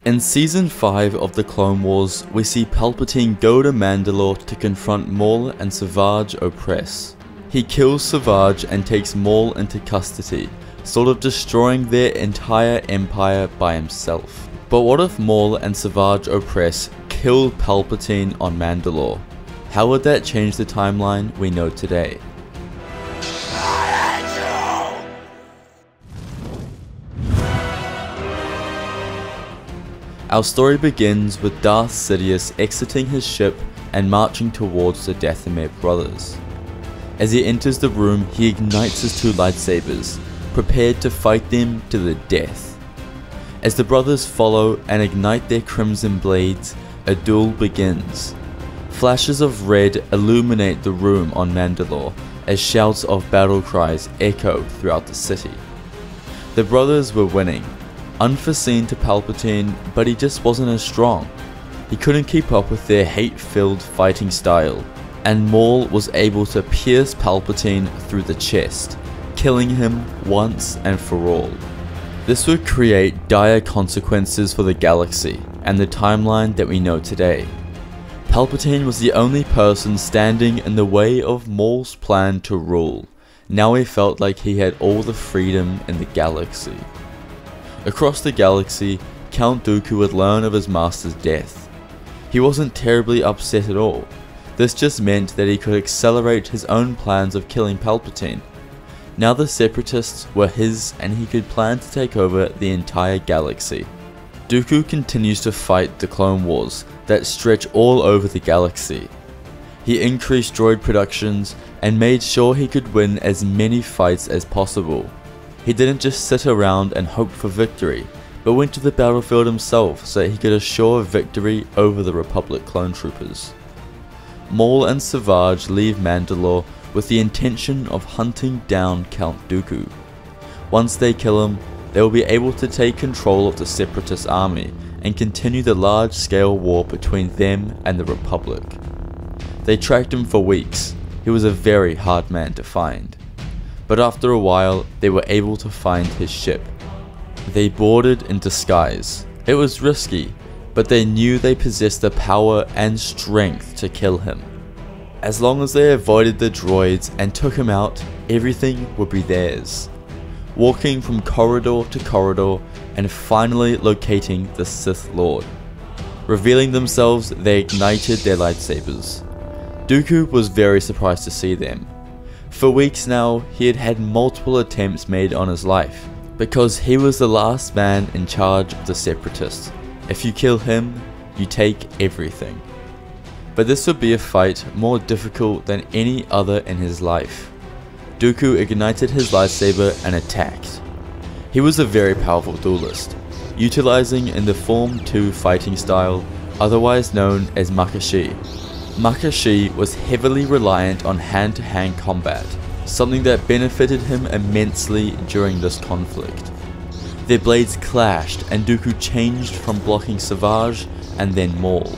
In Season 5 of the Clone Wars, we see Palpatine go to Mandalore to confront Maul and Savage Opress. He kills Savage and takes Maul into custody, sort of destroying their entire empire by himself. But what if Maul and Savage Opress kill Palpatine on Mandalore? How would that change the timeline we know today? Our story begins with Darth Sidious exiting his ship and marching towards the Dathomir brothers. As he enters the room, he ignites his two lightsabers, prepared to fight them to the death. As the brothers follow and ignite their crimson blades, a duel begins. Flashes of red illuminate the room on Mandalore as shouts of battle cries echo throughout the city. The brothers were winning. Unforeseen to Palpatine, but he just wasn't as strong. He couldn't keep up with their hate-filled fighting style, and Maul was able to pierce Palpatine through the chest, killing him once and for all. This would create dire consequences for the galaxy and the timeline that we know today. Palpatine was the only person standing in the way of Maul's plan to rule. Now he felt like he had all the freedom in the galaxy. Across the galaxy, Count Dooku would learn of his master's death. He wasn't terribly upset at all. This just meant that he could accelerate his own plans of killing Palpatine. Now the Separatists were his and he could plan to take over the entire galaxy. Dooku continues to fight the Clone Wars that stretch all over the galaxy. He increased droid productions and made sure he could win as many fights as possible. He didn't just sit around and hope for victory, but went to the battlefield himself so that he could assure victory over the Republic clone troopers. Maul and Savage leave Mandalore with the intention of hunting down Count Dooku. Once they kill him, they will be able to take control of the Separatist army and continue the large-scale war between them and the Republic. They tracked him for weeks. He was a very hard man to find. But after a while, they were able to find his ship. They boarded in disguise. It was risky, but they knew they possessed the power and strength to kill him. As long as they avoided the droids and took him out, everything would be theirs. Walking from corridor to corridor and finally locating the Sith Lord. Revealing themselves, they ignited their lightsabers. Dooku was very surprised to see them. For weeks now, he had had multiple attempts made on his life, because he was the last man in charge of the Separatists. If you kill him, you take everything. But this would be a fight more difficult than any other in his life. Dooku ignited his lightsaber and attacked. He was a very powerful duelist, utilizing in the Form 2 fighting style, otherwise known as Makashi. Makashi was heavily reliant on hand-to-hand combat, something that benefited him immensely during this conflict. Their blades clashed and Dooku changed from blocking Savage and then Maul.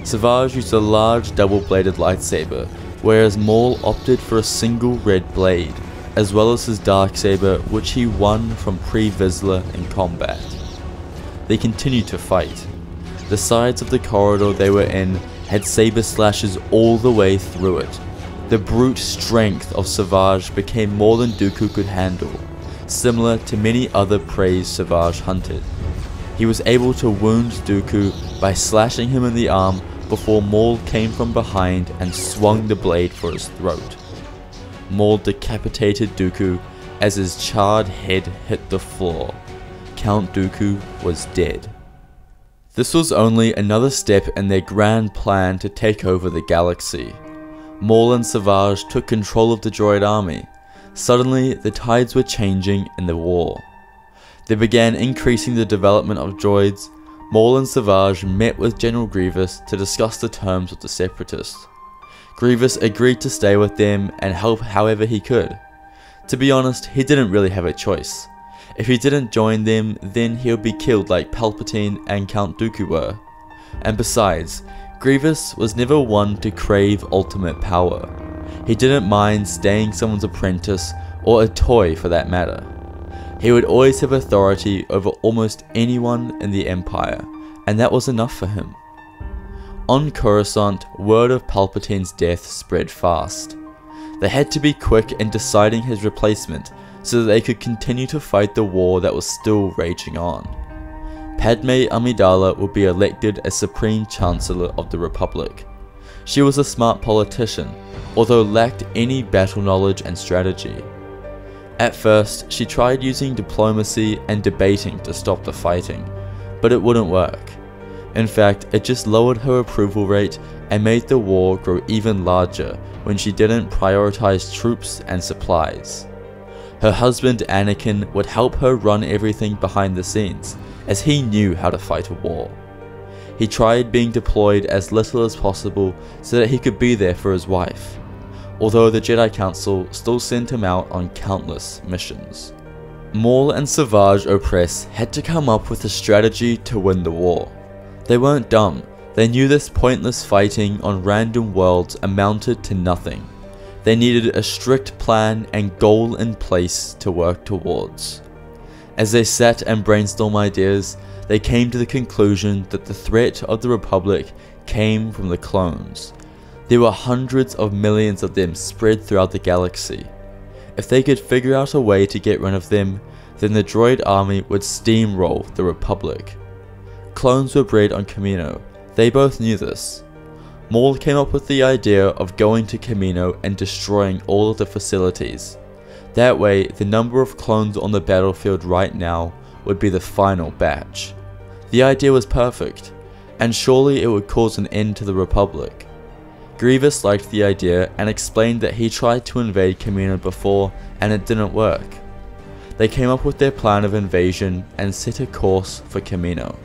Savage used a large double-bladed lightsaber, whereas Maul opted for a single red blade, as well as his darksaber which he won from Pre-Vizsla in combat. They continued to fight. The sides of the corridor they were in had saber slashes all the way through it. The brute strength of Savage became more than Dooku could handle, similar to many other prey Savage hunted. He was able to wound Dooku by slashing him in the arm before Maul came from behind and swung the blade for his throat. Maul decapitated Dooku as his charred head hit the floor. Count Dooku was dead. This was only another step in their grand plan to take over the galaxy. Maul and Savage took control of the droid army. Suddenly, the tides were changing in the war. They began increasing the development of droids. Maul and Savage met with General Grievous to discuss the terms of the Separatists. Grievous agreed to stay with them and help however he could. To be honest, he didn't really have a choice. If he didn't join them, then he would be killed like Palpatine and Count Dooku were. And besides, Grievous was never one to crave ultimate power. He didn't mind staying someone's apprentice, or a toy for that matter. He would always have authority over almost anyone in the Empire, and that was enough for him. On Coruscant, word of Palpatine's death spread fast. They had to be quick in deciding his replacement so that they could continue to fight the war that was still raging on. Padme Amidala would be elected as Supreme Chancellor of the Republic. She was a smart politician, although lacked any battle knowledge and strategy. At first, she tried using diplomacy and debating to stop the fighting, but it wouldn't work. In fact, it just lowered her approval rate and made the war grow even larger when she didn't prioritize troops and supplies. Her husband Anakin would help her run everything behind the scenes, as he knew how to fight a war. He tried being deployed as little as possible so that he could be there for his wife, although the Jedi Council still sent him out on countless missions. Maul and Savage Opress had to come up with a strategy to win the war. They weren't dumb, they knew this pointless fighting on random worlds amounted to nothing. They needed a strict plan and goal in place to work towards. As they sat and brainstormed ideas, they came to the conclusion that the threat of the Republic came from the clones. There were hundreds of millions of them spread throughout the galaxy. If they could figure out a way to get rid of them, then the droid army would steamroll the Republic. Clones were bred on Kamino. They both knew this. Maul came up with the idea of going to Kamino and destroying all of the facilities. That way, the number of clones on the battlefield right now would be the final batch. The idea was perfect, and surely it would cause an end to the Republic. Grievous liked the idea and explained that he tried to invade Kamino before and it didn't work. They came up with their plan of invasion and set a course for Kamino.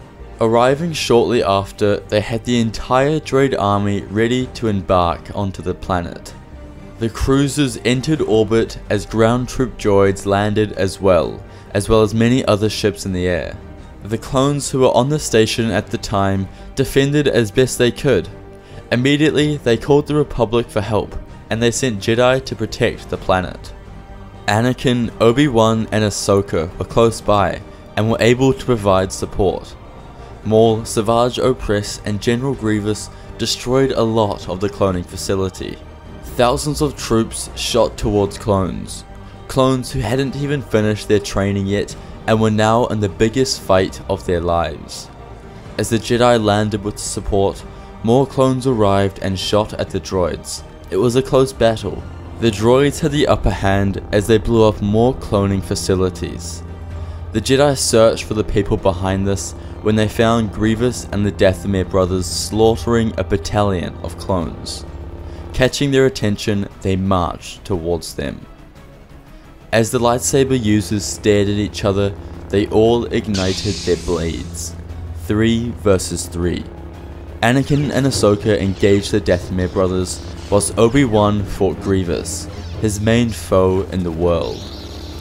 Arriving shortly after, they had the entire droid army ready to embark onto the planet. The cruisers entered orbit as ground troop droids landed as well as many other ships in the air. The clones who were on the station at the time defended as best they could. Immediately, they called the Republic for help, and they sent Jedi to protect the planet. Anakin, Obi-Wan and Ahsoka were close by, and were able to provide support. Maul, Savage Opress and General Grievous destroyed a lot of the cloning facility. Thousands of troops shot towards clones who hadn't even finished their training yet and were now in the biggest fight of their lives. As the Jedi landed with support, more clones arrived and shot at the droids. It was a close battle. The droids had the upper hand as they blew up more cloning facilities. The Jedi searched for the people behind this when they found Grievous and the Dathomir brothers slaughtering a battalion of clones. Catching their attention, they marched towards them. As the lightsaber users stared at each other, they all ignited their blades. 3 versus 3. Anakin and Ahsoka engaged the Dathomir brothers, whilst Obi-Wan fought Grievous, his main foe in the world.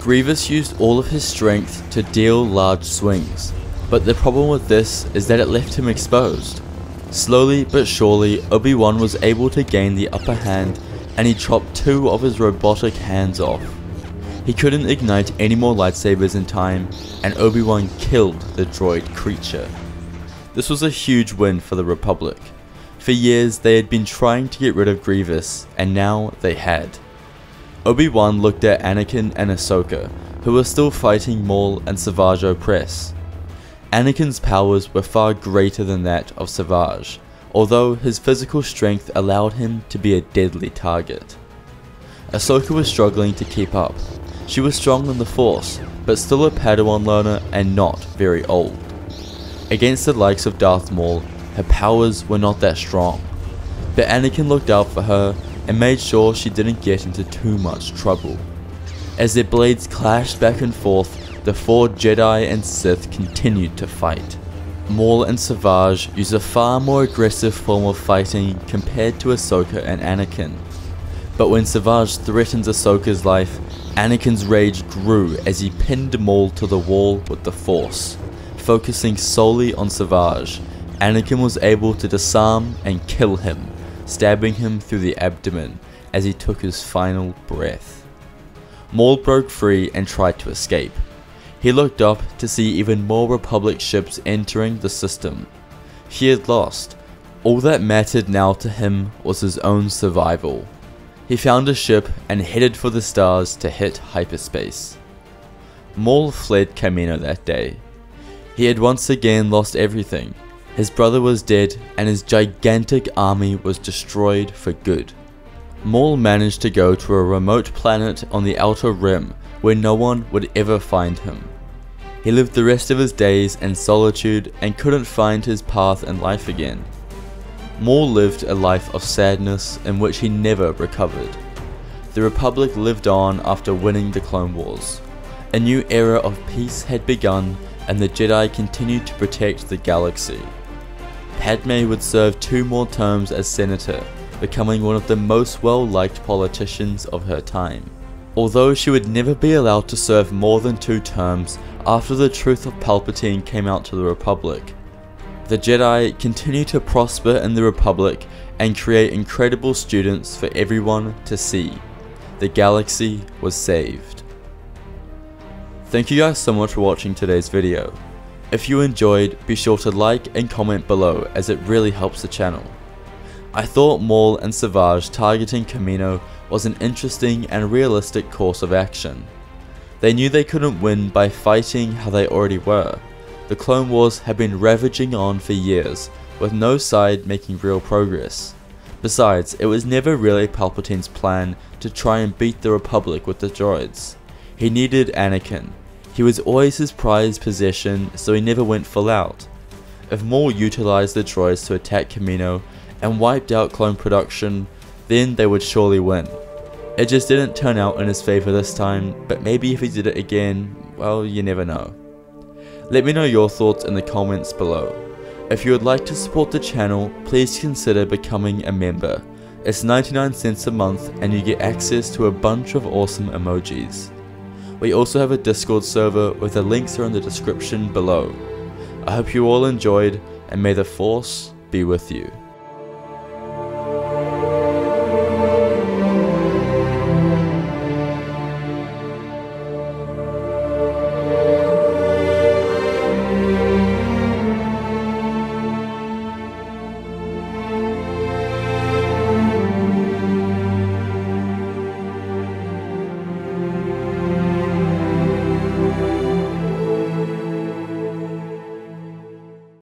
Grievous used all of his strength to deal large swings, but the problem with this is that it left him exposed. Slowly but surely, Obi-Wan was able to gain the upper hand and he chopped 2 of his robotic hands off. He couldn't ignite any more lightsabers in time, and Obi-Wan killed the droid creature. This was a huge win for the Republic. For years they had been trying to get rid of Grievous, and now they had. Obi-Wan looked at Anakin and Ahsoka, who were still fighting Maul and Savage Opress. Anakin's powers were far greater than that of Savage, although his physical strength allowed him to be a deadly target. Ahsoka was struggling to keep up. She was strong in the Force, but still a Padawan learner and not very old. Against the likes of Darth Maul, her powers were not that strong, but Anakin looked out for her and made sure she didn't get into too much trouble. As their blades clashed back and forth, the 4 Jedi and Sith continued to fight. Maul and Savage used a far more aggressive form of fighting compared to Ahsoka and Anakin. But when Savage threatened Ahsoka's life, Anakin's rage grew as he pinned Maul to the wall with the Force. Focusing solely on Savage, Anakin was able to disarm and kill him, stabbing him through the abdomen as he took his final breath. Maul broke free and tried to escape. He looked up to see even more Republic ships entering the system. He had lost. All that mattered now to him was his own survival. He found a ship and headed for the stars to hit hyperspace. Maul fled Kamino that day. He had once again lost everything. His brother was dead and his gigantic army was destroyed for good. Maul managed to go to a remote planet on the Outer Rim where no one would ever find him. He lived the rest of his days in solitude and couldn't find his path in life again. Maul lived a life of sadness in which he never recovered. The Republic lived on after winning the Clone Wars. A new era of peace had begun and the Jedi continued to protect the galaxy. Padme would serve 2 more terms as senator, becoming one of the most well-liked politicians of her time. Although she would never be allowed to serve more than 2 terms after the truth of Palpatine came out to the Republic. The Jedi continue to prosper in the Republic and create incredible students for everyone to see. The galaxy was saved. Thank you guys so much for watching today's video. If you enjoyed, be sure to like and comment below as it really helps the channel. I thought Maul and Savage targeting Kamino was an interesting and realistic course of action. They knew they couldn't win by fighting how they already were. The Clone Wars had been ravaging on for years, with no side making real progress. Besides, it was never really Palpatine's plan to try and beat the Republic with the droids. He needed Anakin. He was always his prized possession, so he never went full out. If Maul utilized the droids to attack Kamino and wiped out clone production, then they would surely win. It just didn't turn out in his favor this time, but maybe if he did it again, well, you never know. Let me know your thoughts in the comments below. If you would like to support the channel, please consider becoming a member. It's 99 cents a month and you get access to a bunch of awesome emojis. We also have a Discord server with the links are in the description below. I hope you all enjoyed and may the Force be with you.